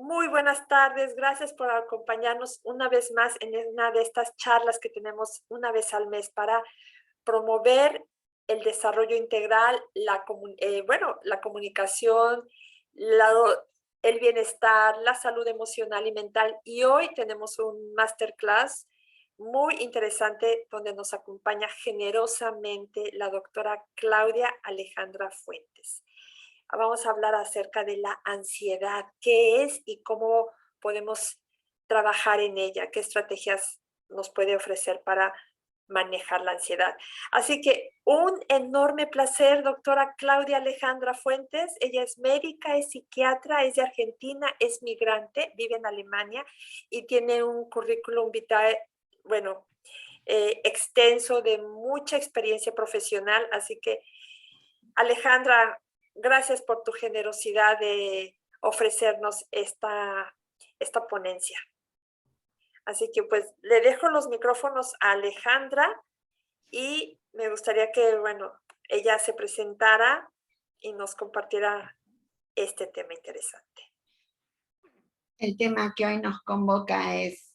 Muy buenas tardes, gracias por acompañarnos una vez más en una de estas charlas que tenemos una vez al mes para promover el desarrollo integral, la comunicación, el bienestar, la salud emocional y mental. Y hoy tenemos un masterclass muy interesante donde nos acompaña generosamente la doctora Claudia Alejandra Fuentes. Vamos a hablar acerca de la ansiedad, qué es y cómo podemos trabajar en ella, qué estrategias nos puede ofrecer para manejar la ansiedad. Así que un enorme placer, doctora Claudia Alejandra Fuentes. Ella es médica, es psiquiatra, es de Argentina, es migrante, vive en Alemania y tiene un currículum vitae, extenso de mucha experiencia profesional. Así que Alejandra, gracias por tu generosidad de ofrecernos esta ponencia. Así que pues le dejo los micrófonos a Alejandra y me gustaría que, ella se presentara y nos compartiera este tema interesante. El tema que hoy nos convoca es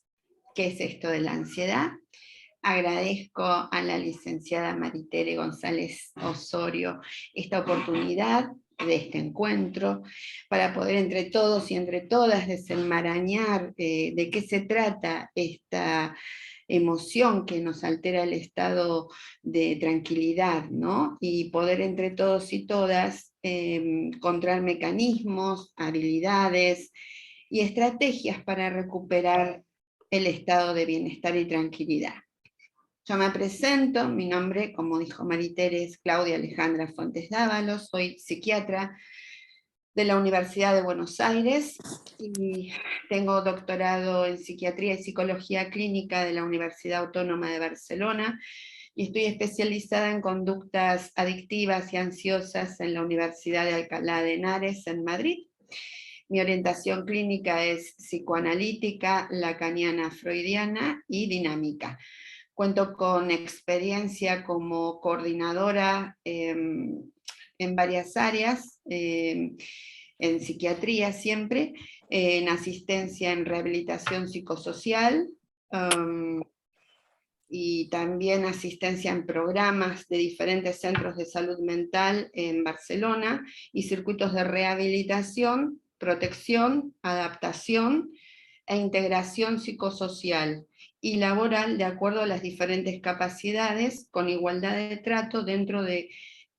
¿qué es esto de la ansiedad? Agradezco a la licenciada Maritere González Osorio esta oportunidad de este encuentro para poder entre todos y entre todas desenmarañar de qué se trata esta emoción que nos altera el estado de tranquilidad, ¿no? Y poder entre todos y todas encontrar mecanismos, habilidades y estrategias para recuperar el estado de bienestar y tranquilidad. Yo me presento, mi nombre, como dijo Maritere, es Claudia Alejandra Fuentes Dávalos, soy psiquiatra de la Universidad de Buenos Aires y tengo doctorado en psiquiatría y psicología clínica de la Universidad Autónoma de Barcelona y estoy especializada en conductas adictivas y ansiosas en la Universidad de Alcalá de Henares en Madrid. Mi orientación clínica es psicoanalítica, lacaniana freudiana y dinámica. Cuento con experiencia como coordinadora en varias áreas, en psiquiatría siempre, en asistencia en rehabilitación psicosocial, y también asistencia en programas de diferentes centros de salud mental en Barcelona, y circuitos de rehabilitación, protección, adaptación e integración psicosocial y laboral de acuerdo a las diferentes capacidades, con igualdad de trato dentro de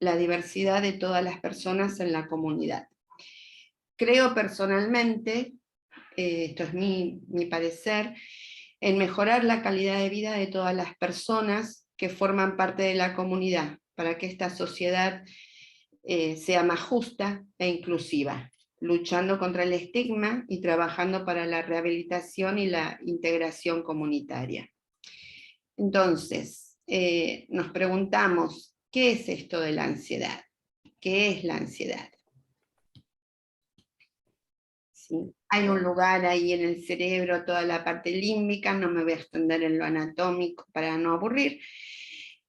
la diversidad de todas las personas en la comunidad. Creo personalmente, esto es mi parecer, en mejorar la calidad de vida de todas las personas que forman parte de la comunidad, para que esta sociedad sea más justa e inclusiva, luchando contra el estigma y trabajando para la rehabilitación y la integración comunitaria. Entonces, nos preguntamos, ¿qué es esto de la ansiedad? ¿Qué es la ansiedad? ¿Sí? Hay un lugar ahí en el cerebro, toda la parte límbica, no me voy a extender en lo anatómico para no aburrir,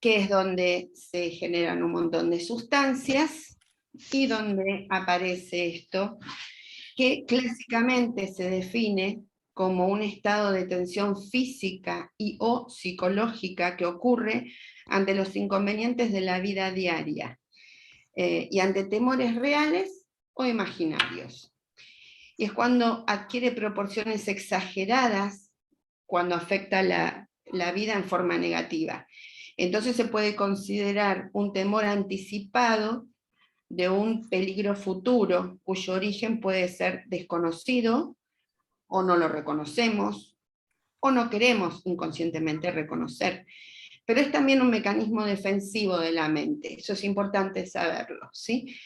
que es donde se generan un montón de sustancias y donde aparece esto, que clásicamente se define como un estado de tensión física y o psicológica que ocurre ante los inconvenientes de la vida diaria y ante temores reales o imaginarios. Y es cuando adquiere proporciones exageradas, cuando afecta la vida en forma negativa. Entonces se puede considerar un temor anticipado de un peligro futuro, cuyo origen puede ser desconocido, o no lo reconocemos, o no queremos inconscientemente reconocer. Pero es también un mecanismo defensivo de la mente, eso es importante saberlo, ¿sí?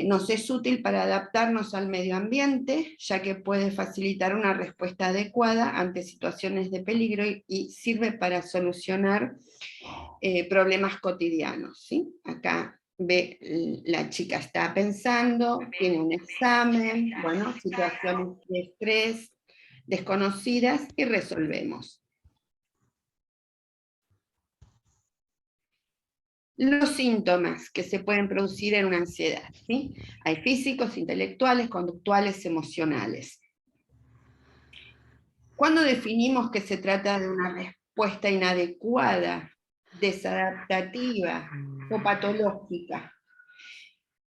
Nos es útil para adaptarnos al medio ambiente, ya que puede facilitar una respuesta adecuada ante situaciones de peligro y sirve para solucionar problemas cotidianos, ¿sí? Acá ve, la chica está pensando, tiene un examen, bueno, situaciones de estrés desconocidas y resolvemos. Los síntomas que se pueden producir en una ansiedad, ¿sí? Hay físicos, intelectuales, conductuales, emocionales. ¿Cuándo definimos que se trata de una respuesta inadecuada, desadaptativa o patológica?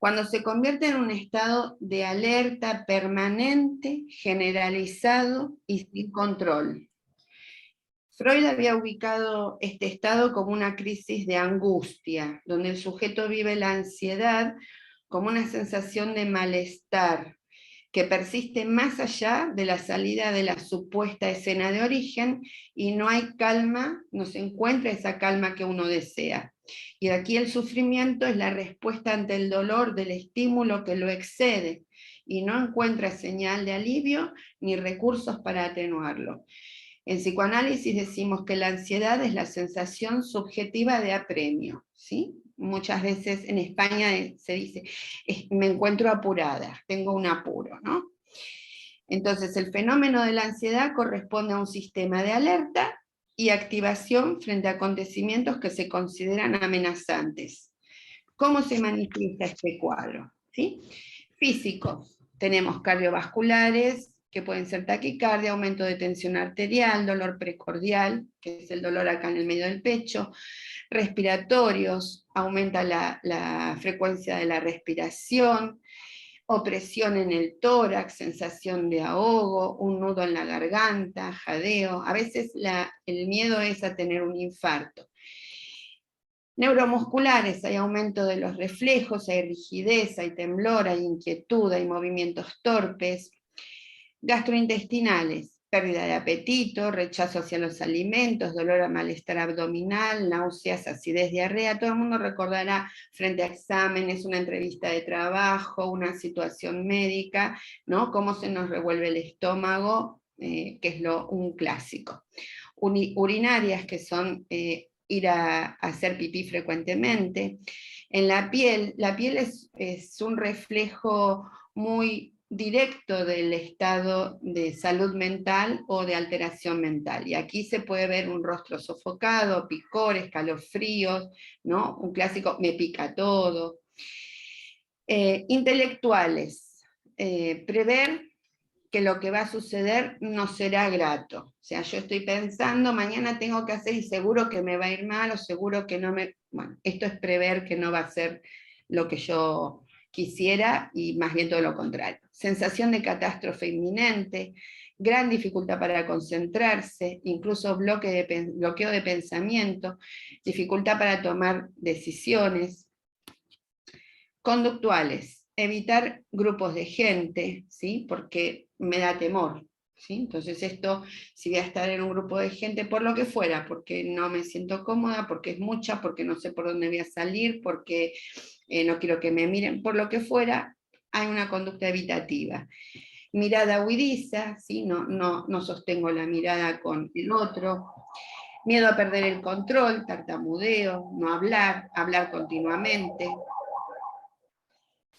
Cuando se convierte en un estado de alerta permanente, generalizado y sin control. Freud había ubicado este estado como una crisis de angustia, donde el sujeto vive la ansiedad como una sensación de malestar, que persiste más allá de la salida de la supuesta escena de origen, y no hay calma, no se encuentra esa calma que uno desea. Y aquí el sufrimiento es la respuesta ante el dolor del estímulo que lo excede, y no encuentra señal de alivio ni recursos para atenuarlo. En psicoanálisis decimos que la ansiedad es la sensación subjetiva de apremio, ¿sí? Muchas veces en España se dice, me encuentro apurada, tengo un apuro, ¿no? Entonces el fenómeno de la ansiedad corresponde a un sistema de alerta y activación frente a acontecimientos que se consideran amenazantes. ¿Cómo se manifiesta este cuadro? ¿Sí? Físicos, tenemos cardiovasculares, que pueden ser taquicardia, aumento de tensión arterial, dolor precordial, que es el dolor acá en el medio del pecho, respiratorios, aumenta la frecuencia de la respiración, opresión en el tórax, sensación de ahogo, un nudo en la garganta, jadeo, a veces el miedo es a tener un infarto. Neuromusculares, hay aumento de los reflejos, hay rigidez, hay temblor, hay inquietud, hay movimientos torpes. Gastrointestinales, pérdida de apetito, rechazo hacia los alimentos, dolor a malestar abdominal, náuseas, acidez, diarrea. Todo el mundo recordará frente a exámenes, una entrevista de trabajo, una situación médica, ¿no? Cómo se nos revuelve el estómago, que es un clásico. Urinarias, que son ir a hacer pipí frecuentemente. En la piel es un reflejo muy directo del estado de salud mental o de alteración mental. Y aquí se puede ver un rostro sofocado, picores, escalofríos, ¿no? Un clásico, me pica todo. Intelectuales, prever que lo que va a suceder no será grato. O sea, yo estoy pensando, mañana tengo que hacer y seguro que me va a ir mal o seguro que no me... Bueno, esto es prever que no va a ser lo que yo quisiera y más bien todo lo contrario. Sensación de catástrofe inminente, gran dificultad para concentrarse, incluso bloqueo de pensamiento, dificultad para tomar decisiones. Conductuales, evitar grupos de gente, ¿sí? Porque me da temor, ¿sí? Entonces esto, si voy a estar en un grupo de gente, por lo que fuera, porque no me siento cómoda, porque es mucha, porque no sé por dónde voy a salir, porque no quiero que me miren, por lo que fuera, hay una conducta evitativa. Mirada huidiza, ¿sí? No sostengo la mirada con el otro. Miedo a perder el control, tartamudeo, no hablar, hablar continuamente.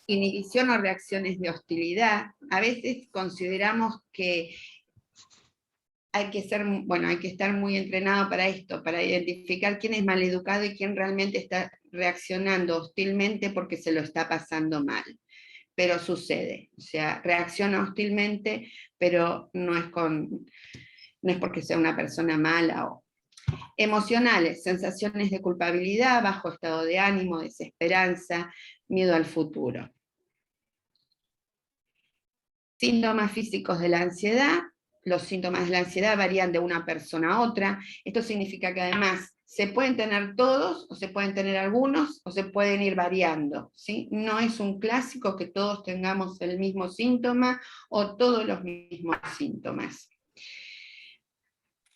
Inhibición o reacciones de hostilidad. A veces consideramos que hay que estar muy entrenado para esto, para identificar quién es maleducado y quién realmente está reaccionando hostilmente porque se lo está pasando mal. Pero sucede, o sea, reacciona hostilmente, pero no es porque sea una persona mala. Emocionales, sensaciones de culpabilidad, bajo estado de ánimo, desesperanza, miedo al futuro. Síntomas físicos de la ansiedad. Los síntomas de la ansiedad varían de una persona a otra. Esto significa que además se pueden tener todos, o se pueden tener algunos, o se pueden ir variando, ¿sí? No es un clásico que todos tengamos el mismo síntoma o todos los mismos síntomas.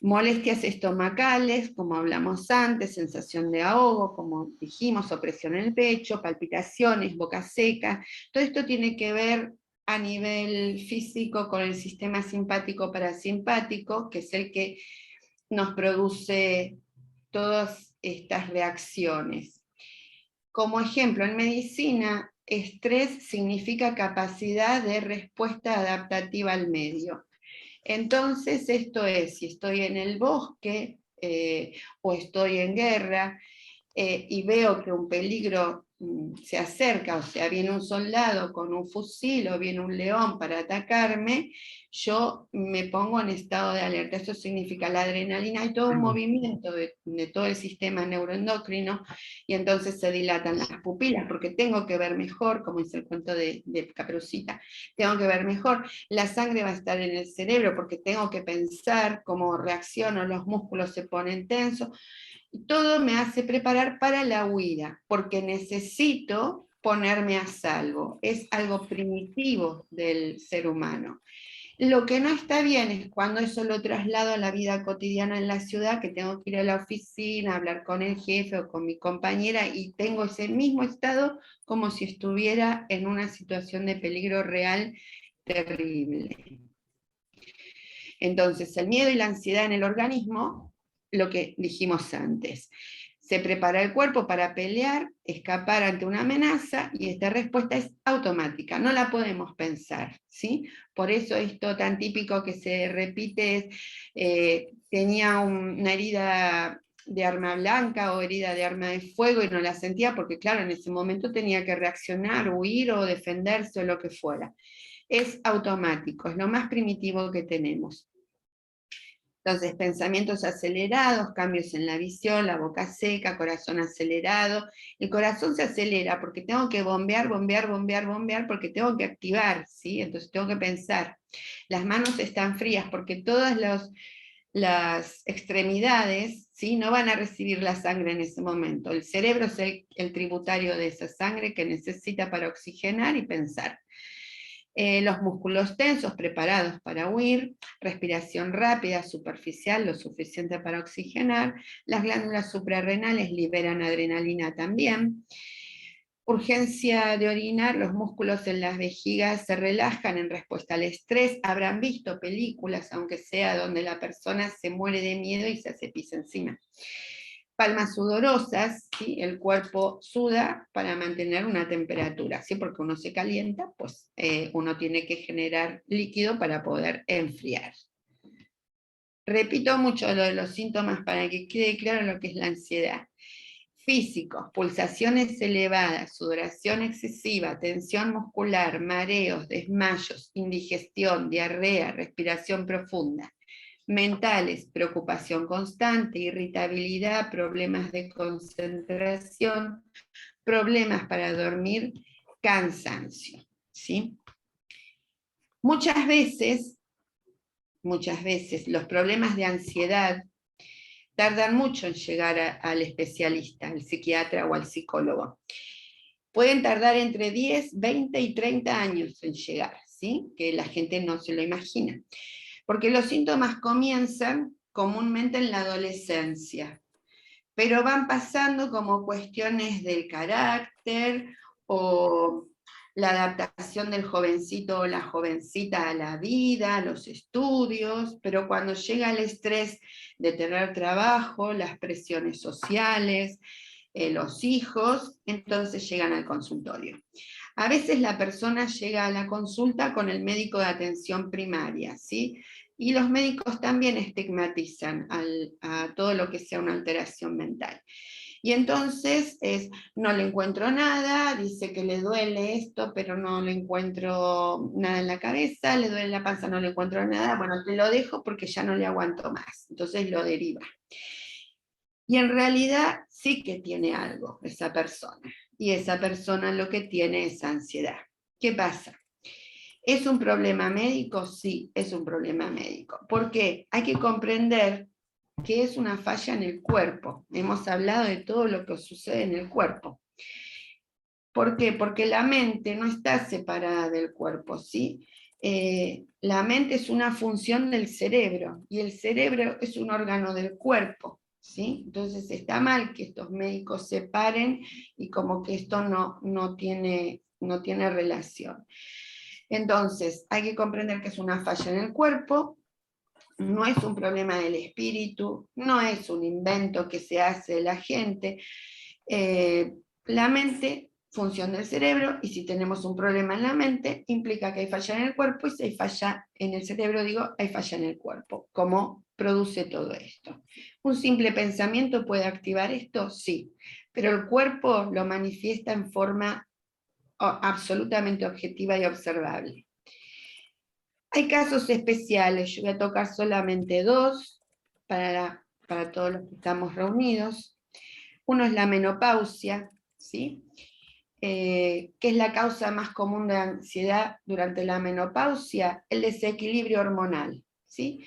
Molestias estomacales, como hablamos antes, sensación de ahogo, como dijimos, opresión en el pecho, palpitaciones, boca seca. Todo esto tiene que ver a nivel físico con el sistema simpático parasimpático, que es el que nos produce todas estas reacciones. Como ejemplo, en medicina, estrés significa capacidad de respuesta adaptativa al medio. Entonces, esto es, si estoy en el bosque o estoy en guerra y veo que un peligro se acerca, o sea, viene un soldado con un fusil o viene un león para atacarme, yo me pongo en estado de alerta. Eso significa la adrenalina y todo un movimiento de todo el sistema neuroendocrino, y entonces se dilatan las pupilas, porque tengo que ver mejor, como dice el cuento de Caperucita, tengo que ver mejor, la sangre va a estar en el cerebro, porque tengo que pensar cómo reacciono, los músculos se ponen tensos, y todo me hace preparar para la huida, porque necesito ponerme a salvo. Es algo primitivo del ser humano. Lo que no está bien es cuando eso lo traslado a la vida cotidiana en la ciudad, que tengo que ir a la oficina, hablar con el jefe o con mi compañera, y tengo ese mismo estado como si estuviera en una situación de peligro real terrible. Entonces, el miedo y la ansiedad en el organismo, lo que dijimos antes, se prepara el cuerpo para pelear, escapar ante una amenaza, y esta respuesta es automática, no la podemos pensar, ¿sí? Por eso esto tan típico que se repite es, tenía una herida de arma blanca o herida de arma de fuego y no la sentía porque, claro, en ese momento tenía que reaccionar, huir o defenderse o lo que fuera. Es automático, es lo más primitivo que tenemos. Entonces, pensamientos acelerados, cambios en la visión, la boca seca, corazón acelerado. El corazón se acelera porque tengo que bombear, porque tengo que activar, ¿sí? Entonces tengo que pensar. Las manos están frías porque todas las extremidades, ¿sí?, no van a recibir la sangre en ese momento. El cerebro es el tributario de esa sangre que necesita para oxigenar y pensar. Los músculos tensos preparados para huir, respiración rápida, superficial, lo suficiente para oxigenar, las glándulas suprarrenales liberan adrenalina también, urgencia de orinar, los músculos en las vejigas se relajan en respuesta al estrés. Habrán visto películas, aunque sea donde la persona se muere de miedo y se hace pis encima. Palmas sudorosas, ¿sí? El cuerpo suda para mantener una temperatura, ¿sí? Porque uno se calienta, pues uno tiene que generar líquido para poder enfriar. Repito mucho lo de los síntomas para que quede claro lo que es la ansiedad. Físicos: pulsaciones elevadas, sudoración excesiva, tensión muscular, mareos, desmayos, indigestión, diarrea, respiración profunda. Mentales: preocupación constante, irritabilidad, problemas de concentración, problemas para dormir, cansancio, ¿sí? Muchas veces los problemas de ansiedad tardan mucho en llegar al especialista, al psiquiatra o al psicólogo. Pueden tardar entre 10, 20 y 30 años en llegar, ¿sí? Que la gente no se lo imagina. Porque los síntomas comienzan comúnmente en la adolescencia, pero van pasando como cuestiones del carácter o la adaptación del jovencito o la jovencita a la vida, a los estudios, pero cuando llega el estrés de tener trabajo, las presiones sociales, los hijos, entonces llegan al consultorio. A veces la persona llega a la consulta con el médico de atención primaria, ¿sí? Y los médicos también estigmatizan a todo lo que sea una alteración mental. Y entonces no le encuentro nada, dice que le duele esto, pero no le encuentro nada en la cabeza, le duele la panza, no le encuentro nada, bueno, te lo dejo porque ya no le aguanto más. Entonces lo deriva. Y en realidad sí que tiene algo esa persona. Y esa persona lo que tiene es ansiedad. ¿Qué pasa? ¿Es un problema médico? Sí, es un problema médico. ¿Por qué? Hay que comprender que es una falla en el cuerpo. Hemos hablado de todo lo que sucede en el cuerpo. ¿Por qué? Porque la mente no está separada del cuerpo, ¿sí? La mente es una función del cerebro y el cerebro es un órgano del cuerpo, ¿sí? Entonces está mal que estos médicos separen y como que esto no tiene relación. Entonces hay que comprender que es una falla en el cuerpo, no es un problema del espíritu, no es un invento que se hace de la gente. La mente, función del cerebro, y si tenemos un problema en la mente, implica que hay falla en el cuerpo, y si hay falla en el cerebro, hay falla en el cuerpo. ¿Cómo produce todo esto? ¿Un simple pensamiento puede activar esto? Sí, pero el cuerpo lo manifiesta en forma absolutamente objetiva y observable. Hay casos especiales, yo voy a tocar solamente dos para todos los que estamos reunidos. Uno es la menopausia, ¿sí? ¿Qué es la causa más común de ansiedad durante la menopausia? El desequilibrio hormonal, ¿sí?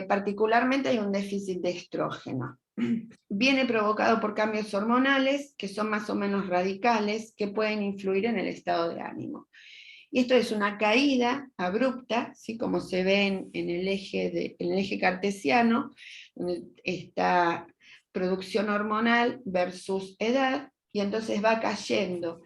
Particularmente hay un déficit de estrógeno. Viene provocado por cambios hormonales que son más o menos radicales, que pueden influir en el estado de ánimo. Y esto es una caída abrupta, ¿sí? Como se ve en el eje cartesiano, donde está producción hormonal versus edad, y entonces va cayendo.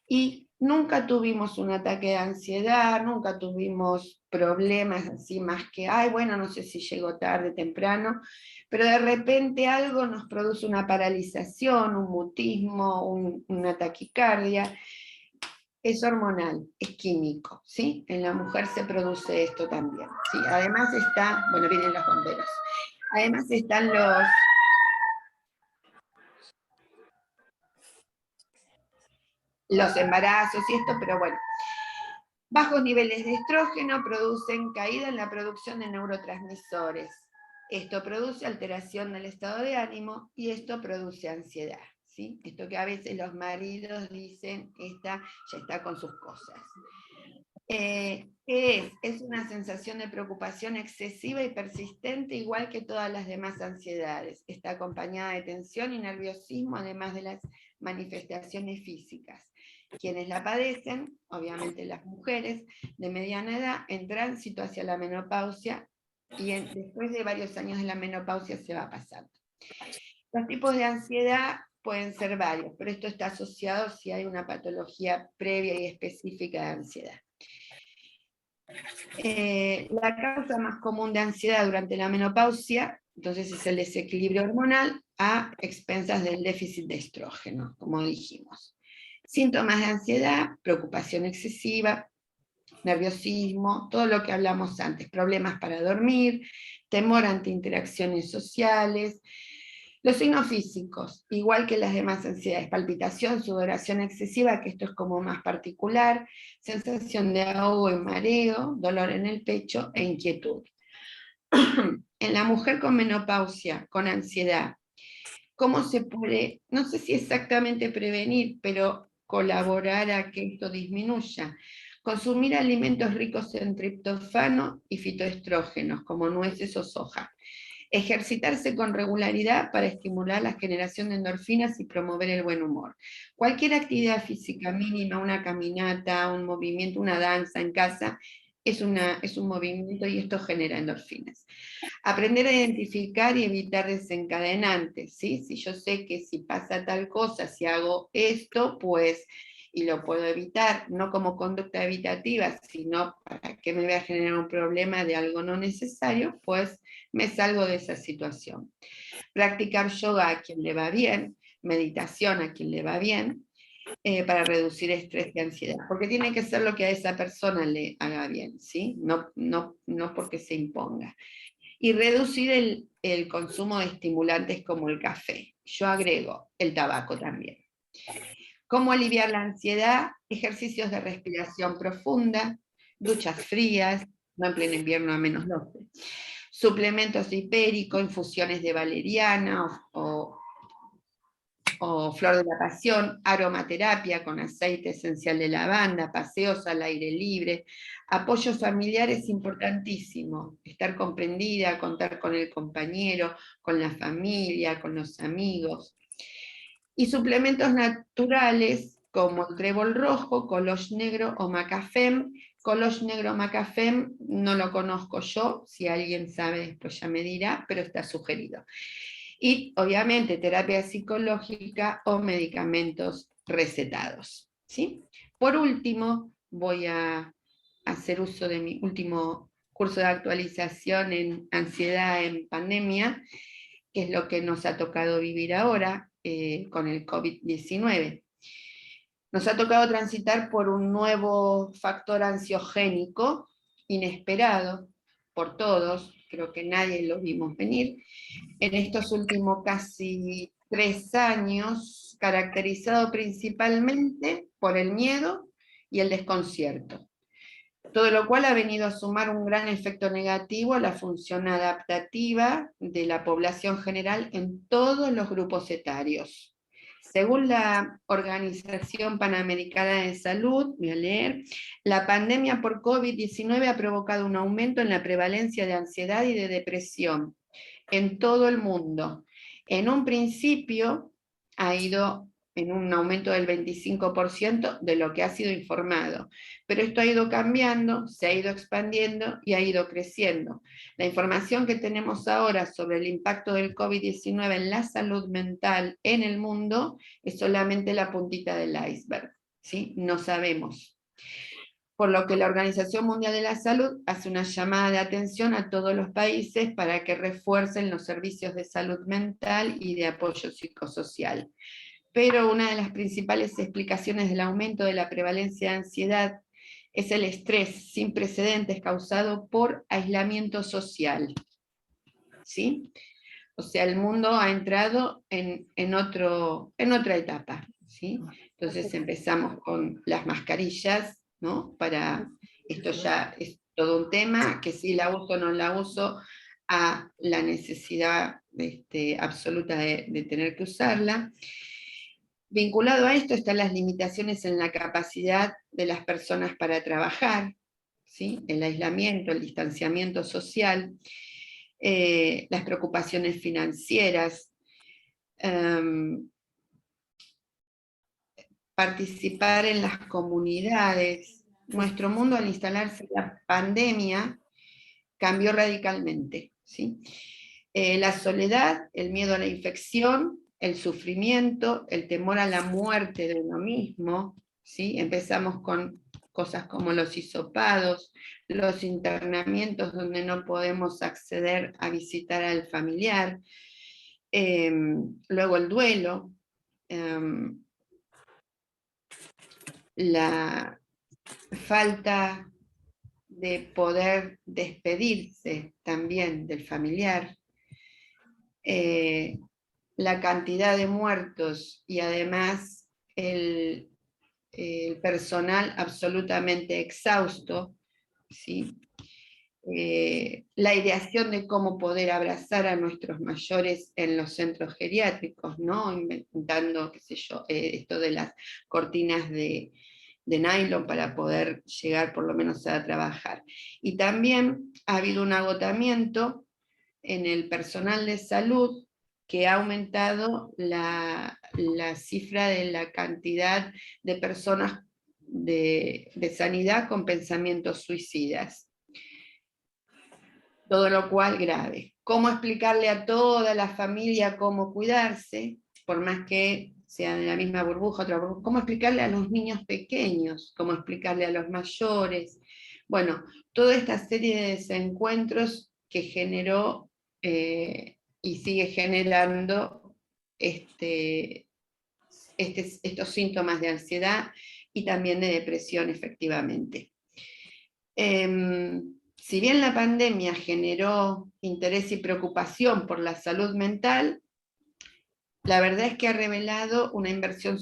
Y nunca tuvimos un ataque de ansiedad, nunca tuvimos problemas así más que, ay, bueno, no sé si llegó tarde, temprano, pero de repente algo nos produce una paralización, un mutismo, una taquicardia. Es hormonal, es químico, ¿sí? En la mujer se produce esto también, ¿sí? Además está, bueno, vienen los bomberos. Además están los embarazos y esto, pero bueno. Bajos niveles de estrógeno producen caída en la producción de neurotransmisores. Esto produce alteración del estado de ánimo y esto produce ansiedad, ¿sí? Esto que a veces los maridos dicen, esta ya está con sus cosas. ¿Qué es? Es una sensación de preocupación excesiva y persistente, igual que todas las demás ansiedades. Está acompañada de tensión y nerviosismo, además de las manifestaciones físicas. Quienes la padecen, obviamente las mujeres de mediana edad, en tránsito hacia la menopausia, y después de varios años de la menopausia se va pasando. Los tipos de ansiedad pueden ser varios, pero esto está asociado si hay una patología previa y específica de ansiedad. La causa más común de ansiedad durante la menopausia, entonces, es el desequilibrio hormonal a expensas del déficit de estrógeno, como dijimos. Síntomas de ansiedad, preocupación excesiva, nerviosismo, todo lo que hablamos antes, problemas para dormir, temor ante interacciones sociales. Los signos físicos, igual que las demás ansiedades, palpitación, sudoración excesiva, que esto es como más particular, sensación de ahogo y mareo, dolor en el pecho e inquietud. En la mujer con menopausia, con ansiedad, ¿cómo se puede, no sé si exactamente prevenir, pero colaborar a que esto disminuya? Consumir alimentos ricos en triptofano y fitoestrógenos, como nueces o soja. Ejercitarse con regularidad para estimular la generación de endorfinas y promover el buen humor. Cualquier actividad física mínima, una caminata, un movimiento, una danza en casa, es un movimiento y esto genera endorfinas. Aprender a identificar y evitar desencadenantes, ¿sí? Si yo sé que si pasa tal cosa, si hago esto, pues, y lo puedo evitar, no como conducta evitativa, sino para que me voy a generar un problema de algo no necesario, pues me salgo de esa situación. Practicar yoga a quien le va bien, meditación a quien le va bien, para reducir estrés y ansiedad, porque tiene que ser lo que a esa persona le haga bien, ¿sí? No porque se imponga. Y reducir el consumo de estimulantes como el café. Yo agrego el tabaco también. ¿Cómo aliviar la ansiedad? Ejercicios de respiración profunda, duchas frías, no en pleno invierno a -12. Suplementos hipéricos, infusiones de valeriana o flor de la pasión, aromaterapia con aceite esencial de lavanda, paseos al aire libre, apoyo familiar es importantísimo, estar comprendida, contar con el compañero, con la familia, con los amigos. Y suplementos naturales como el trébol rojo, colosh negro o macafem. Colosh negro o macafem no lo conozco yo, si alguien sabe después ya me dirá, pero está sugerido. Y obviamente terapia psicológica o medicamentos recetados, ¿sí? Por último, voy a hacer uso de mi último curso de actualización en ansiedad en pandemia, que es lo que nos ha tocado vivir ahora con el COVID-19. Nos ha tocado transitar por un nuevo factor ansiogénico inesperado por todos, creo que nadie lo vimos venir. En estos últimos casi 3 años caracterizado principalmente por el miedo y el desconcierto, todo lo cual ha venido a sumar un gran efecto negativo a la función adaptativa de la población general en todos los grupos etarios. Según la Organización Panamericana de Salud, voy a leer, la pandemia por COVID-19 ha provocado un aumento en la prevalencia de ansiedad y de depresión en todo el mundo. En un principio ha ido en un aumento del 25% de lo que ha sido informado, pero esto ha ido cambiando, se ha ido expandiendo y ha ido creciendo. La información que tenemos ahora sobre el impacto del COVID-19 en la salud mental en el mundo es solamente la puntita del iceberg, ¿sí? No sabemos. Por lo que la Organización Mundial de la Salud hace una llamada de atención a todos los países para que refuercen los servicios de salud mental y de apoyo psicosocial. Pero una de las principales explicaciones del aumento de la prevalencia de ansiedad es el estrés sin precedentes causado por aislamiento social, ¿sí? O sea, el mundo ha entrado en otra etapa, ¿sí? Entonces empezamos con las mascarillas, ¿no? Esto ya es todo un tema, que si la uso o no la uso, a la necesidad absoluta de tener que usarla. Vinculado a esto están las limitaciones en la capacidad de las personas para trabajar, ¿sí? El aislamiento, el distanciamiento social, las preocupaciones financieras, participar en las comunidades. Nuestro mundo al instalarse la pandemia cambió radicalmente, ¿sí? La soledad, el miedo a la infección, el sufrimiento, el temor a la muerte de uno mismo, ¿sí? Empezamos con cosas como los hisopados, los internamientos donde no podemos acceder a visitar al familiar, luego el duelo, la falta de poder despedirse también del familiar, la cantidad de muertos y además el personal absolutamente exhausto, ¿sí? La ideación de cómo poder abrazar a nuestros mayores en los centros geriátricos, ¿no? Inventando, qué sé yo, esto de las cortinas de nylon para poder llegar por lo menos a trabajar. Y también ha habido un agotamiento en el personal de salud que ha aumentado la cifra de la cantidad de personas de sanidad con pensamientos suicidas. Todo lo cual grave. ¿Cómo explicarle a toda la familia cómo cuidarse? Por más que sea de la misma burbuja, otra burbuja. ¿Cómo explicarle a los niños pequeños? ¿Cómo explicarle a los mayores? Bueno, toda esta serie de desencuentros que generó y sigue generando estos síntomas de ansiedad y también de depresión, efectivamente. Si bien la pandemia generó interés y preocupación por la salud mental, la verdad es que ha revelado una inversión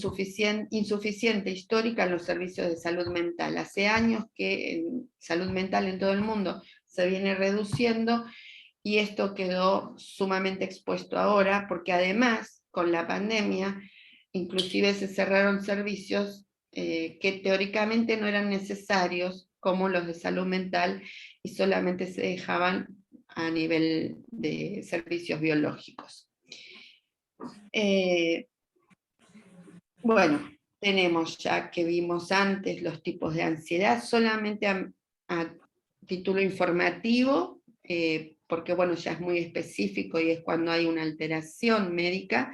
insuficiente histórica en los servicios de salud mental. Hace años que en salud mental en todo el mundo se viene reduciendo y esto quedó sumamente expuesto ahora, porque además, con la pandemia, inclusive se cerraron servicios que teóricamente no eran necesarios, como los de salud mental, y solamente se dejaban a nivel de servicios biológicos. Bueno, tenemos ya que vimos antes los tipos de ansiedad, solamente a título informativo, porque bueno, ya es muy específico y es cuando hay una alteración médica.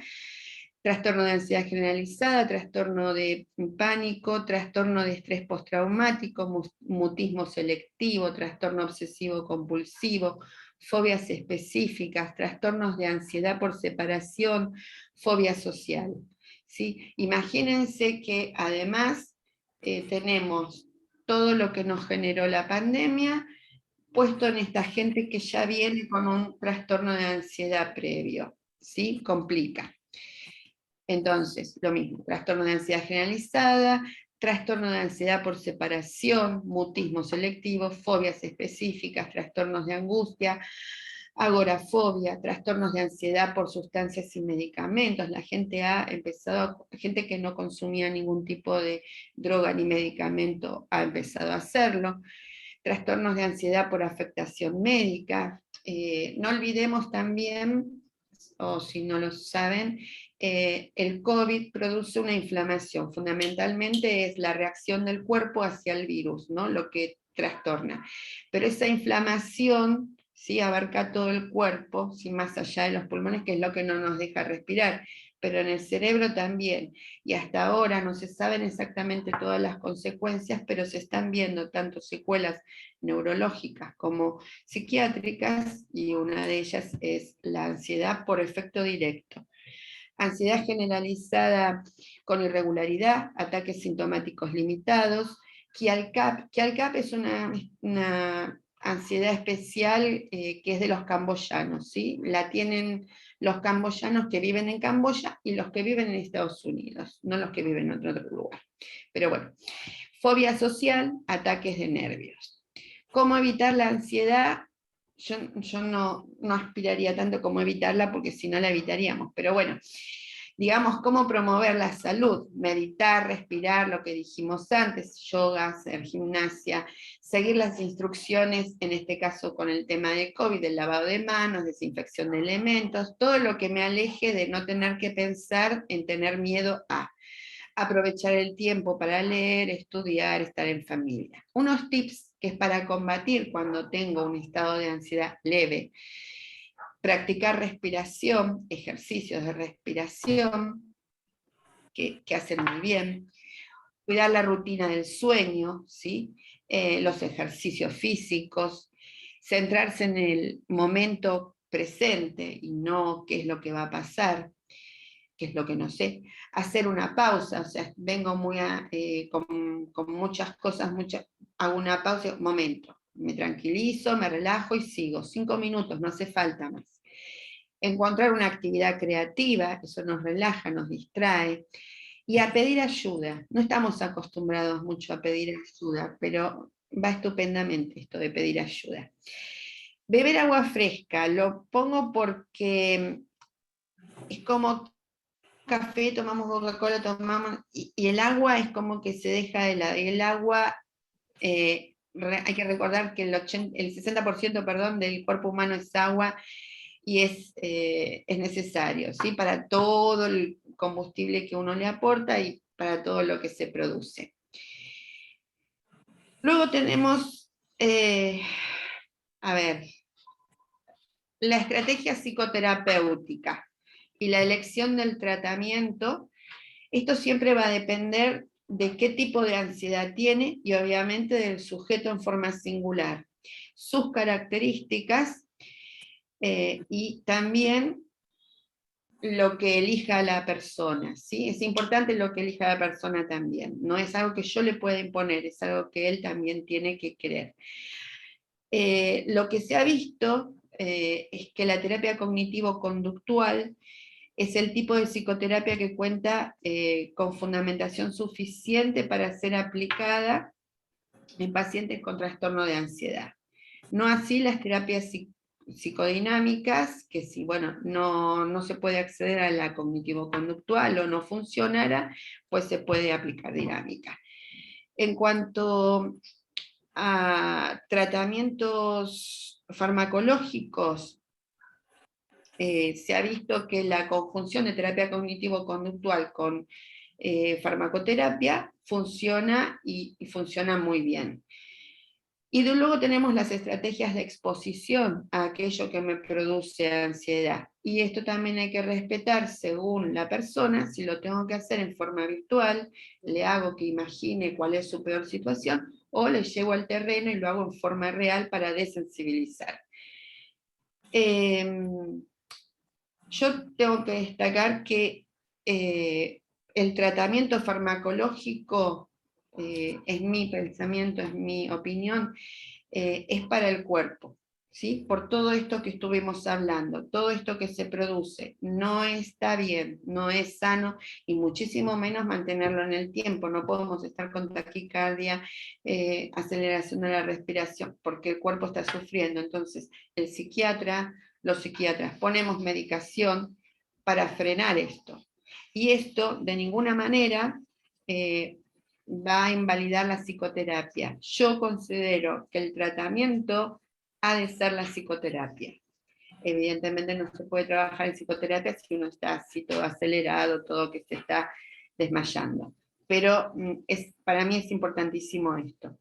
Trastorno de ansiedad generalizada, trastorno de pánico, trastorno de estrés postraumático, mutismo selectivo, trastorno obsesivo compulsivo, fobias específicas, trastornos de ansiedad por separación, fobia social, ¿sí? Imagínense que además tenemos todo lo que nos generó la pandemia puesto en esta gente que ya viene con un trastorno de ansiedad previo, ¿sí? Complica. Entonces, lo mismo, trastorno de ansiedad generalizada, trastorno de ansiedad por separación, mutismo selectivo, fobias específicas, trastornos de angustia, agorafobia, trastornos de ansiedad por sustancias y medicamentos. La gente ha empezado, gente que no consumía ningún tipo de droga ni medicamento ha empezado a hacerlo. Trastornos de ansiedad por afectación médica. No olvidemos también, o si no lo saben, el COVID produce una inflamación. Fundamentalmente es la reacción del cuerpo hacia el virus, ¿no? Lo que trastorna. Pero esa inflamación, ¿sí?, abarca todo el cuerpo, ¿sí?, más allá de los pulmones, que es lo que no nos deja respirar, pero en el cerebro también. Y hasta ahora no se saben exactamente todas las consecuencias, pero se están viendo tanto secuelas neurológicas como psiquiátricas, y una de ellas es la ansiedad por efecto directo. Ansiedad generalizada con irregularidad, ataques sintomáticos limitados. Kialkap es una ansiedad especial que es de los camboyanos, ¿sí? La tienen los camboyanos que viven en Camboya y los que viven en Estados Unidos, no los que viven en otro lugar. Pero bueno, fobia social, ataques de nervios. ¿Cómo evitar la ansiedad? Yo no aspiraría tanto como evitarla, porque si no la evitaríamos, pero bueno, digamos, cómo promover la salud: meditar, respirar, lo que dijimos antes, yoga, hacer gimnasia, seguir las instrucciones, en este caso con el tema de COVID, el lavado de manos, desinfección de elementos, todo lo que me aleje de no tener que pensar en tener miedo a. Aprovechar el tiempo para leer, estudiar, estar en familia. Unos tips que es para combatir cuando tengo un estado de ansiedad leve: practicar respiración, ejercicios de respiración que hacen muy bien, cuidar la rutina del sueño, ¿sí? Los ejercicios físicos, centrarse en el momento presente y no qué es lo que va a pasar, qué es lo que no sé, hacer una pausa, o sea, vengo con muchas cosas, hago una pausa, momento, me tranquilizo, me relajo y sigo, 5 minutos, no hace falta más. Encontrar una actividad creativa, eso nos relaja, nos distrae, y a pedir ayuda. No estamos acostumbrados mucho a pedir ayuda, pero va estupendamente esto de pedir ayuda. Beber agua fresca, lo pongo porque es como café, tomamos Coca-Cola, y el agua es como que se deja de lado. El agua, hay que recordar que el 60%, perdón, del cuerpo humano es agua, y es necesario, ¿sí?, para todo el combustible que uno le aporta y para todo lo que se produce. Luego tenemos, la estrategia psicoterapéutica y la elección del tratamiento. Esto siempre va a depender de qué tipo de ansiedad tiene y obviamente del sujeto en forma singular, sus características, y también lo que elija la persona, ¿sí? Es importante lo que elija la persona también, no es algo que yo le pueda imponer, es algo que él también tiene que querer. Lo que se ha visto es que la terapia cognitivo-conductual es el tipo de psicoterapia que cuenta con fundamentación suficiente para ser aplicada en pacientes con trastorno de ansiedad. No así las terapias psicodinámicas, que si no se puede acceder a la cognitivo-conductual o no funcionara, pues se puede aplicar dinámica. En cuanto a tratamientos farmacológicos, se ha visto que la conjunción de terapia cognitivo-conductual con farmacoterapia funciona y funciona muy bien. Y luego tenemos las estrategias de exposición a aquello que me produce ansiedad. Y esto también hay que respetar según la persona. Si lo tengo que hacer en forma virtual, le hago que imagine cuál es su peor situación, o le llevo al terreno y lo hago en forma real para desensibilizar. Yo tengo que destacar que el tratamiento farmacológico, es mi pensamiento, es mi opinión, es para el cuerpo. ¿sí? Por todo esto que estuvimos hablando, todo esto que se produce, no está bien, no es sano, y muchísimo menos mantenerlo en el tiempo. No podemos estar con taquicardia, aceleración de la respiración, porque el cuerpo está sufriendo. Entonces, el psiquiatra, los psiquiatras, ponemos medicación para frenar esto. Y esto, de ninguna manera, va a invalidar la psicoterapia. Yo considero que el tratamiento ha de ser la psicoterapia. Evidentemente no se puede trabajar en psicoterapia si uno está así todo acelerado, todo que se está desmayando. Pero para mí es importantísimo esto.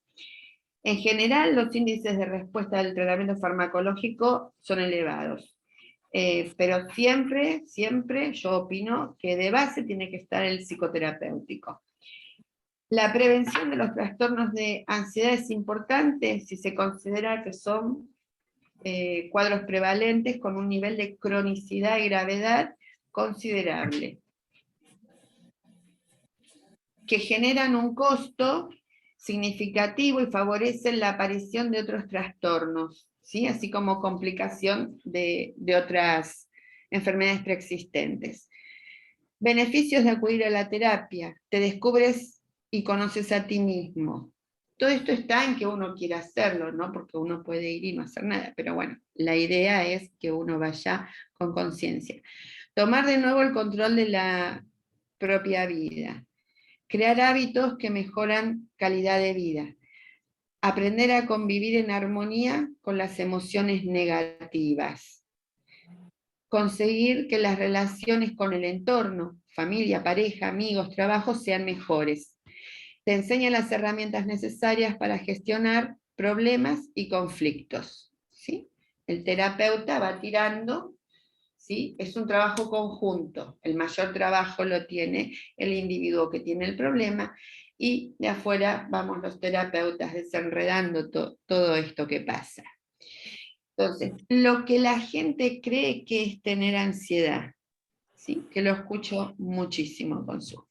En general, los índices de respuesta del tratamiento farmacológico son elevados. Pero siempre, siempre yo opino que de base tiene que estar el psicoterapéutico. La prevención de los trastornos de ansiedad es importante si se considera que son cuadros prevalentes con un nivel de cronicidad y gravedad considerable, que generan un costo significativo y favorecen la aparición de otros trastornos, ¿sí? Así como complicación de otras enfermedades preexistentes. Beneficios de acudir a la terapia: te descubres y conoces a ti mismo. Todo esto está en que uno quiera hacerlo, ¿no? Porque uno puede ir y no hacer nada, pero bueno, la idea es que uno vaya con conciencia. Tomar de nuevo el control de la propia vida. Crear hábitos que mejoran calidad de vida. Aprender a convivir en armonía con las emociones negativas. Conseguir que las relaciones con el entorno, familia, pareja, amigos, trabajo, sean mejores. Te enseña las herramientas necesarias para gestionar problemas y conflictos, ¿sí? El terapeuta va tirando, ¿sí? Es un trabajo conjunto. El mayor trabajo lo tiene el individuo que tiene el problema, y de afuera vamos los terapeutas desenredando todo esto que pasa. Entonces, lo que la gente cree que es tener ansiedad, ¿sí? Que lo escucho muchísimo en consulta.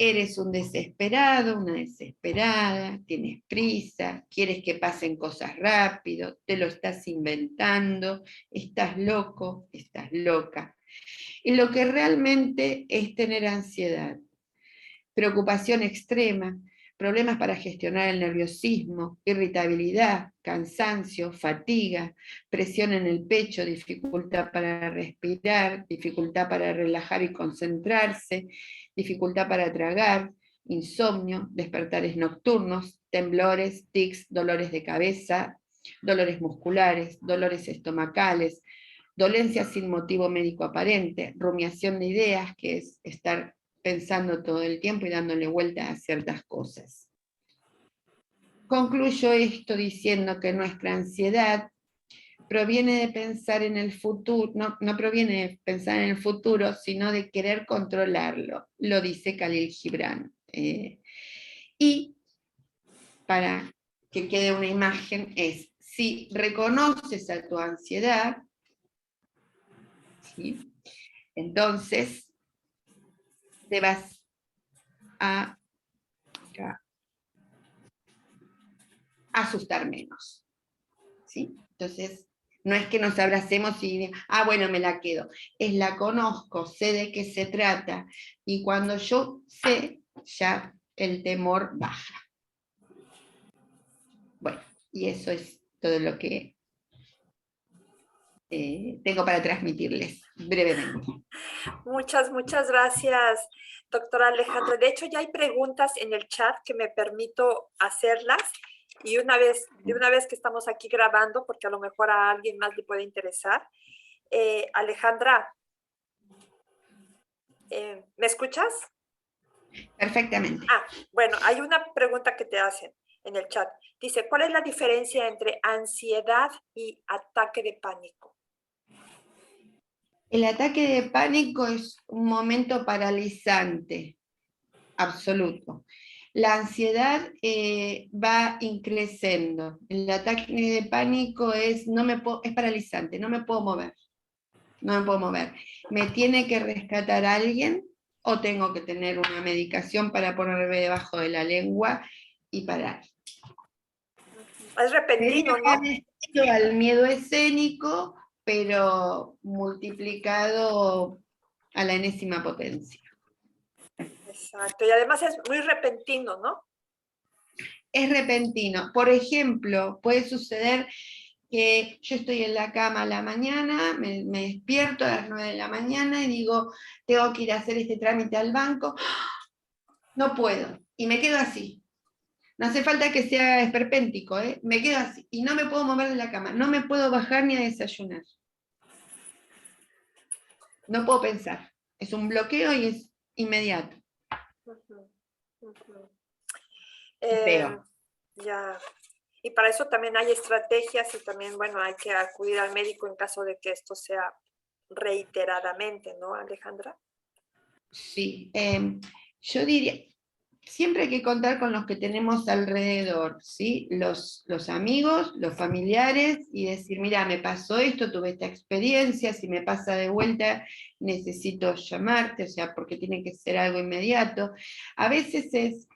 Eres un desesperado, una desesperada, tienes prisa, quieres que pasen cosas rápido, te lo estás inventando, estás loco, estás loca. Y lo que realmente es tener ansiedad: preocupación extrema, problemas para gestionar el nerviosismo, irritabilidad, cansancio, fatiga, presión en el pecho, dificultad para respirar, dificultad para relajar y concentrarse, dificultad para tragar, insomnio, despertares nocturnos, temblores, tics, dolores de cabeza, dolores musculares, dolores estomacales, dolencias sin motivo médico aparente, rumiación de ideas, que es estar pensando todo el tiempo y dándole vuelta a ciertas cosas. Concluyo esto diciendo que nuestra ansiedad proviene de pensar en el futuro, no proviene de pensar en el futuro, sino de querer controlarlo, lo dice Khalil Gibran. Y para que quede una imagen es: si reconoces a tu ansiedad, ¿sí? Entonces te vas a asustar menos, ¿sí? Entonces, no es que nos abracemos y, bueno, me la quedo. Es la conozco, sé de qué se trata, y cuando yo sé, ya el temor baja. Bueno, y eso es todo lo que tengo para transmitirles brevemente. Muchas gracias, doctora Alejandra. De hecho, ya hay preguntas en el chat que me permito hacerlas. Y de una vez que estamos aquí grabando, porque a lo mejor a alguien más le puede interesar. Alejandra, ¿me escuchas? Perfectamente. Bueno, hay una pregunta que te hacen en el chat. Dice, ¿cuál es la diferencia entre ansiedad y ataque de pánico? El ataque de pánico es un momento paralizante, absoluto. La ansiedad va increciendo. El ataque de pánico es paralizante, no me puedo mover. No me puedo mover. Me tiene que rescatar alguien, o tengo que tener una medicación para ponerme debajo de la lengua y parar. Es repentino, ¿no? parecido al miedo escénico, pero multiplicado a la enésima potencia. Exacto, y además es muy repentino, ¿no? Es repentino. Por ejemplo, puede suceder que yo estoy en la cama a la mañana, me despierto a las 9 de la mañana y digo, tengo que ir a hacer este trámite al banco, no puedo, y me quedo así. No hace falta que sea esperpéntico, ¿eh? Me quedo así, y no me puedo mover de la cama, no me puedo bajar ni a desayunar. No puedo pensar. Es un bloqueo y es inmediato. Ujú, ujú. Feo. Ya. Y para eso también hay estrategias y también, bueno, hay que acudir al médico en caso de que esto sea reiteradamente, ¿no, Alejandra? Sí. Yo diría, siempre hay que contar con los que tenemos alrededor, ¿sí? Los amigos, los familiares, y decir, mira, me pasó esto, tuve esta experiencia, si me pasa de vuelta, necesito llamarte, o sea, porque tiene que ser algo inmediato. A veces es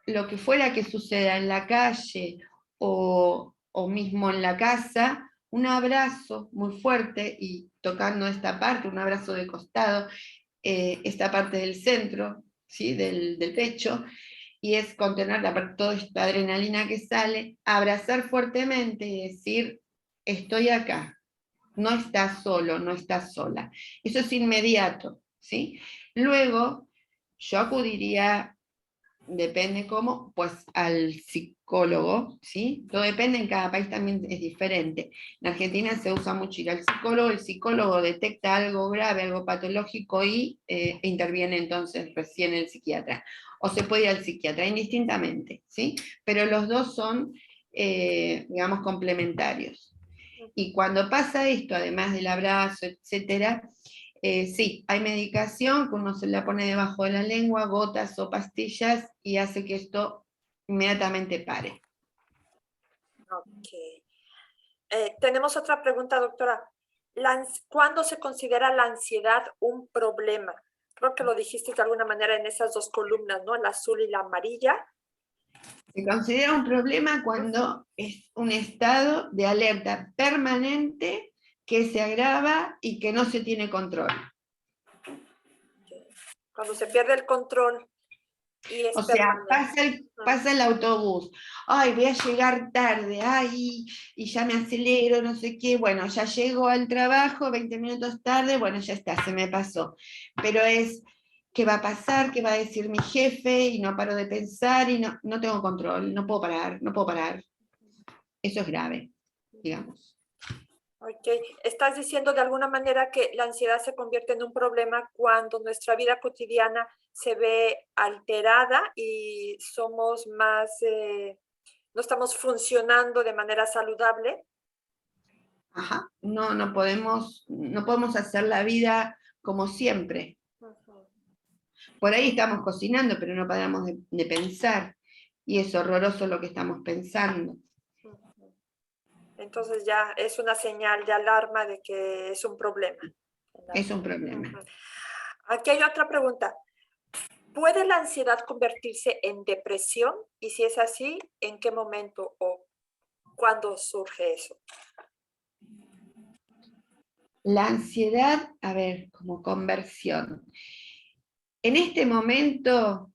lo que fuera que suceda en la calle o mismo en la casa, un abrazo muy fuerte y tocando esta parte, un abrazo de costado, esta parte del centro, ¿sí? del pecho, y es contener toda esta adrenalina que sale, abrazar fuertemente y decir, estoy acá, no estás solo, no estás sola. Eso es inmediato, ¿sí? Luego, yo acudiría, depende cómo, pues al psicólogo, ¿sí? Todo depende, en cada país también es diferente. En Argentina se usa mucho ir al psicólogo, el psicólogo detecta algo grave, algo patológico y interviene entonces recién el psiquiatra. O se puede ir al psiquiatra, indistintamente, ¿sí? Pero los dos son, digamos, complementarios. Y cuando pasa esto, además del abrazo, etcétera, sí, hay medicación que uno se la pone debajo de la lengua, gotas o pastillas, y hace que esto inmediatamente pare. Ok. Tenemos otra pregunta, doctora. ¿Cuándo se considera la ansiedad un problema? Creo que lo dijiste de alguna manera en esas dos columnas, ¿no? La azul y la amarilla. Se considera un problema cuando es un estado de alerta permanente que se agrava y que no se tiene control. Cuando se pierde el control y es O sea, permanente. pasa el autobús, ay, voy a llegar tarde, ay, y ya me acelero, no sé qué, bueno, ya llego al trabajo, 20 minutos tarde, bueno, ya está, se me pasó. Pero es, ¿qué va a pasar? ¿Qué va a decir mi jefe? Y no paro de pensar y no tengo control, no puedo parar, no puedo parar. Eso es grave, digamos. Ok, estás diciendo de alguna manera que la ansiedad se convierte en un problema cuando nuestra vida cotidiana se ve alterada y somos más, no estamos funcionando de manera saludable. Ajá, no podemos hacer la vida como siempre. Ujú, Por ahí estamos cocinando, pero no paramos de pensar. Y es horroroso lo que estamos pensando. ujú. Entonces ya es una señal de alarma de que es un problema. Es un problema. Ujú. Aquí hay otra pregunta. ¿Puede la ansiedad convertirse en depresión? Y si es así, ¿en qué momento o cuándo surge eso? La ansiedad, a ver, como conversión. En este momento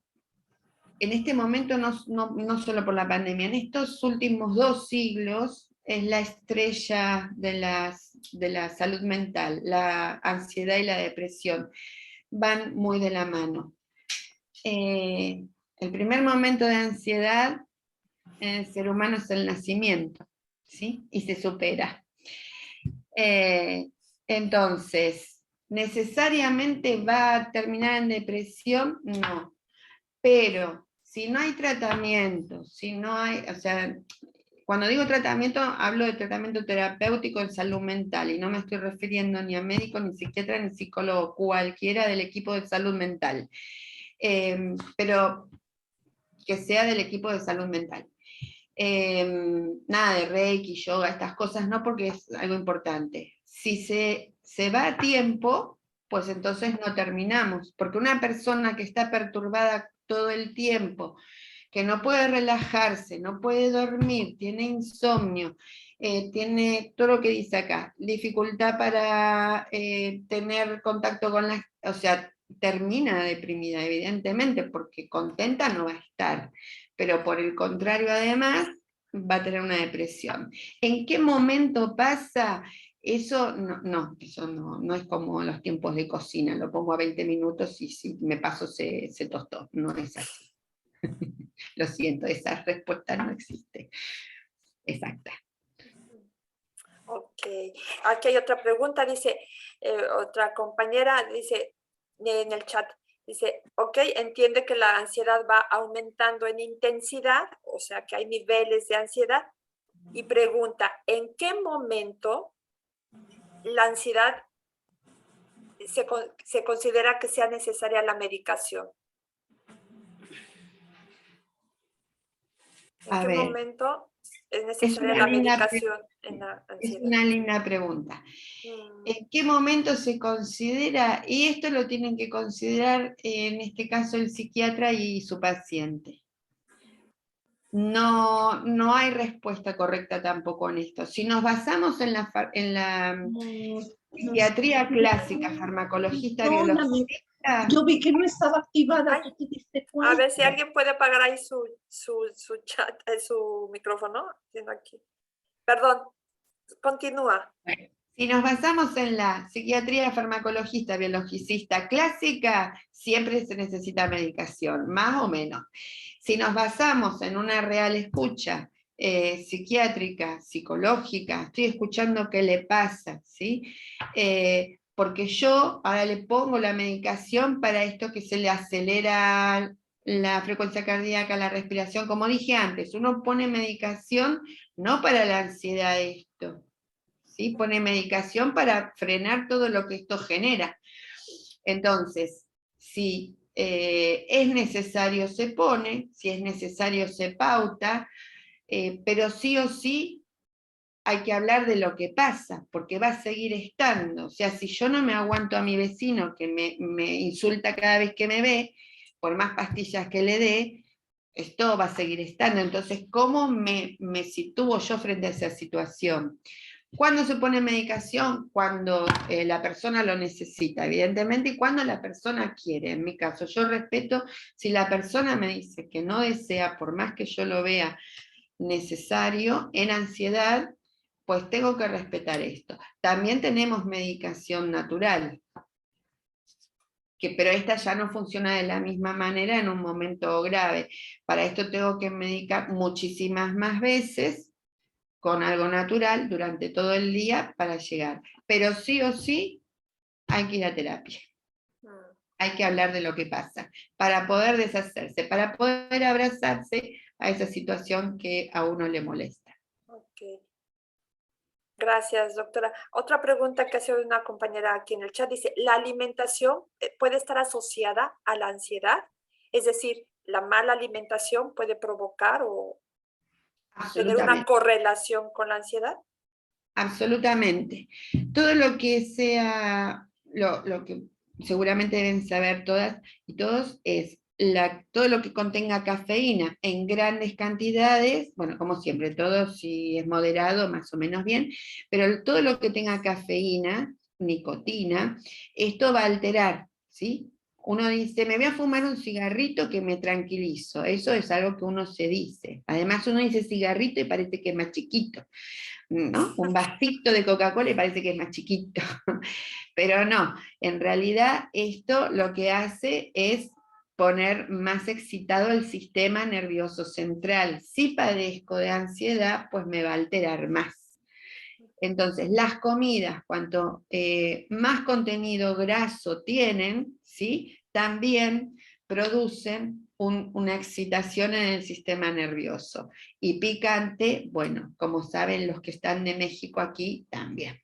no solo por la pandemia, en estos últimos 2 siglos es la estrella de la salud mental, la ansiedad y la depresión. Van muy de la mano. El primer momento de ansiedad en el ser humano es el nacimiento, ¿sí? Y se supera. Eh, entonces, ¿necesariamente va a terminar en depresión? No. Pero si no hay tratamiento, si no hay, o sea, cuando digo tratamiento, hablo de tratamiento terapéutico en salud mental y no me estoy refiriendo ni a médico, ni psiquiatra, ni psicólogo, cualquiera del equipo de salud mental. Pero que sea del equipo de salud mental. Nada de Reiki, yoga, estas cosas no, porque es algo importante. Si se va a tiempo, pues entonces no terminamos, porque una persona que está perturbada todo el tiempo, que no puede relajarse, no puede dormir, tiene insomnio, tiene todo lo que dice acá, dificultad para tener contacto con las, o sea, termina deprimida, evidentemente, porque contenta no va a estar, pero por el contrario, además, va a tener una depresión. ¿En qué momento pasa? Eso no es como los tiempos de cocina, lo pongo a 20 minutos y si me paso se tostó, no es así. Lo siento, esa respuesta no existe. Exacta. Ok, aquí hay otra pregunta, dice, otra compañera, dice en el chat, dice, ok, entiende que la ansiedad va aumentando en intensidad, o sea que hay niveles de ansiedad, y pregunta, ¿en qué momento la ansiedad se considera que sea necesaria la medicación? ¿En A qué ver, momento es es necesaria una la linda, medicación en la es ansiedad? una linda pregunta. Mm, ¿En qué momento se considera? Y esto lo tienen que considerar en este caso el psiquiatra y su paciente. No hay respuesta correcta tampoco en esto. Si nos basamos en la psiquiatría clásica, farmacologista, Perdóname, biologista, yo vi que no estaba activada, ay, ¿tú te diste a ver cuenta? si alguien puede apagar ahí su chat, su micrófono. Tiene aquí. Perdón, continúa. bueno, si nos basamos en la psiquiatría farmacologista, biologicista clásica, siempre se necesita medicación, más o menos. Si nos basamos en una real escucha psiquiátrica, psicológica, estoy escuchando qué le pasa, ¿sí? Porque yo ahora le pongo la medicación para esto que se le acelera la frecuencia cardíaca, la respiración, como dije antes, uno pone medicación no para la ansiedad esto, ¿sí? Pone medicación para frenar todo lo que esto genera. Entonces, si es necesario se pone, si es necesario se pauta, pero sí o sí hay que hablar de lo que pasa, porque va a seguir estando. O sea, si yo no me aguanto a mi vecino que me insulta cada vez que me ve, por más pastillas que le dé, esto va a seguir estando. Entonces, ¿cómo me sitúo yo frente a esa situación? ¿Cuándo se pone medicación? Cuando la persona lo necesita, evidentemente, y cuando la persona quiere. En mi caso, yo respeto si la persona me dice que no desea, por más que yo lo vea necesario, en ansiedad, pues tengo que respetar esto. También tenemos medicación natural, pero esta ya no funciona de la misma manera en un momento grave. Para esto tengo que medicar muchísimas más veces con algo natural durante todo el día para llegar. Pero sí o sí hay que ir a terapia. Mm, Hay que hablar de lo que pasa, para poder deshacerse, para poder abrazarse a esa situación que a uno le molesta. ok. Gracias, doctora. Otra pregunta que hace una compañera aquí en el chat dice, ¿la alimentación puede estar asociada a la ansiedad? Es decir, ¿la mala alimentación puede provocar o tener una Absolutamente. correlación con la ansiedad? Absolutamente. Todo lo que sea, lo que seguramente deben saber todas y todos, es todo lo que contenga cafeína en grandes cantidades, bueno, como siempre, todo si es moderado, más o menos bien, pero todo lo que tenga cafeína, nicotina, esto va a alterar, ¿sí? Uno dice, me voy a fumar un cigarrito que me tranquilizo. Eso es algo que uno se dice. Además, uno dice cigarrito y parece que es más chiquito, ¿no? Un vasito de Coca-Cola y parece que es más chiquito, pero no, en realidad esto lo que hace es poner más excitado el sistema nervioso central. Si padezco de ansiedad, pues me va a alterar más. Entonces, las comidas, cuanto más contenido graso tienen, ¿sí? También producen una excitación en el sistema nervioso. Y picante, bueno, como saben los que están de México aquí, también.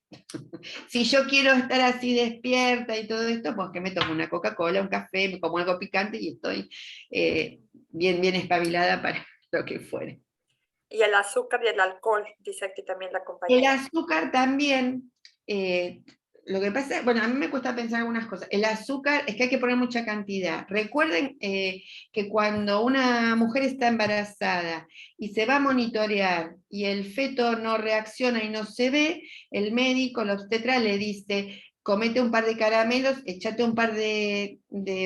Si yo quiero estar así despierta y todo esto, pues que me tomo una Coca-Cola, un café, me como algo picante y estoy bien espabilada para lo que fuere. Y el azúcar y el alcohol, dice aquí también la El compañera. azúcar también, Lo que pasa, bueno, a mí me cuesta pensar algunas cosas. El azúcar es que hay que poner mucha cantidad. Recuerden que cuando una mujer está embarazada y se va a monitorear y el feto no reacciona y no se ve, el médico, la obstetra le dice, comete un par de caramelos, échate un par de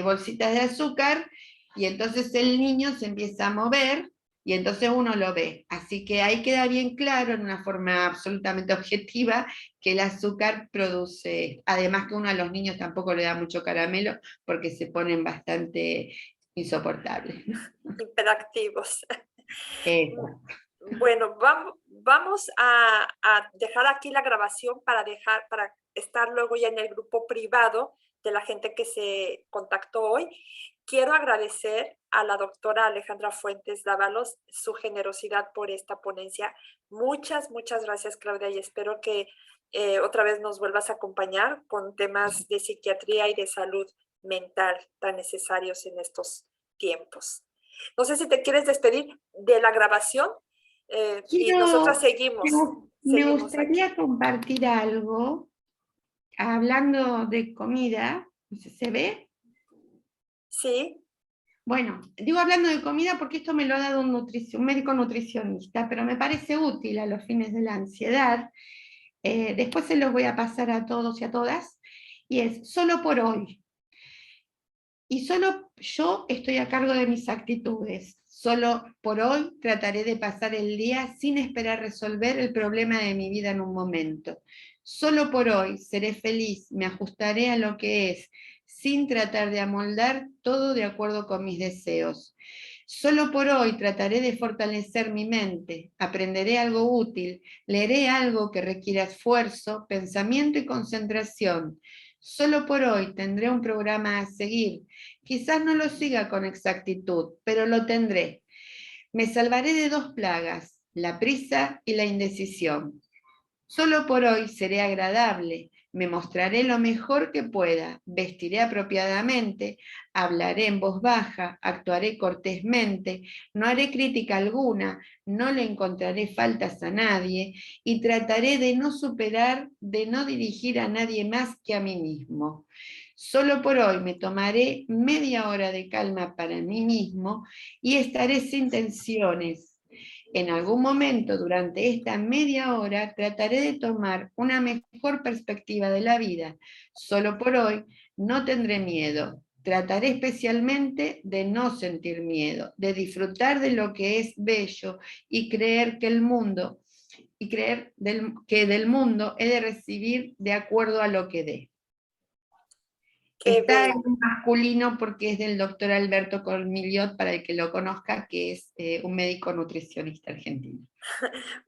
bolsitas de azúcar, y entonces el niño se empieza a mover y entonces uno lo ve. Así que ahí queda bien claro, en una forma absolutamente objetiva, que el azúcar produce, además que uno a los niños tampoco le da mucho caramelo porque se ponen bastante insoportables. Hiperactivos. Eso. Bueno, vamos a dejar aquí la grabación para estar luego ya en el grupo privado de la gente que se contactó hoy. Quiero agradecer a la doctora Alejandra Fuentes Dávalos su generosidad por esta ponencia. Muchas, muchas gracias, Claudia, y espero que otra vez nos vuelvas a acompañar con temas de psiquiatría y de salud mental tan necesarios en estos tiempos. No sé si te quieres despedir de la grabación y nosotras Me seguimos aquí. gustaría compartir algo, hablando de comida, ¿se ve? Sí, Bueno, digo hablando de comida porque esto me lo ha dado un médico nutricionista, pero me parece útil a los fines de la ansiedad. Después se los voy a pasar a todos y a todas, y es solo por hoy. Y solo yo estoy a cargo de mis actitudes. Solo por hoy trataré de pasar el día sin esperar resolver el problema de mi vida en un momento. Solo por hoy seré feliz, me ajustaré a lo que es, sin tratar de amoldar todo de acuerdo con mis deseos. Solo por hoy trataré de fortalecer mi mente, aprenderé algo útil, leeré algo que requiera esfuerzo, pensamiento y concentración. Solo por hoy tendré un programa a seguir. Quizás no lo siga con exactitud, pero lo tendré. Me salvaré de dos plagas, la prisa y la indecisión. Solo por hoy seré agradable, me mostraré lo mejor que pueda, vestiré apropiadamente, hablaré en voz baja, actuaré cortésmente, no haré crítica alguna, no le encontraré faltas a nadie y trataré de no superar, de no dirigir a nadie más que a mí mismo. Solo por hoy me tomaré media hora de calma para mí mismo y estaré sin tensiones. En algún momento durante esta media hora trataré de tomar una mejor perspectiva de la vida. Solo por hoy no tendré miedo. Trataré especialmente de no sentir miedo, de disfrutar de lo que es bello y creer que el mundo, que del mundo he de recibir de acuerdo a lo que dé. qué Está en bello. masculino porque es del doctor Alberto Cormillot, para el que lo conozca, que es un médico nutricionista argentino.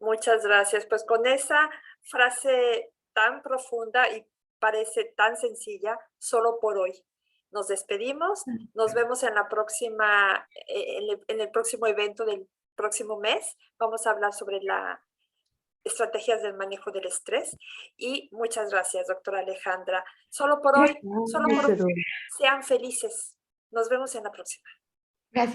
Muchas gracias. Pues con esa frase tan profunda y parece tan sencilla, solo por hoy. Nos despedimos, nos vemos en la próxima, en el próximo evento del próximo mes. Vamos a hablar sobre las estrategias del manejo del estrés y muchas gracias, doctora Alejandra. Solo por hoy, sean felices. Nos vemos en la próxima.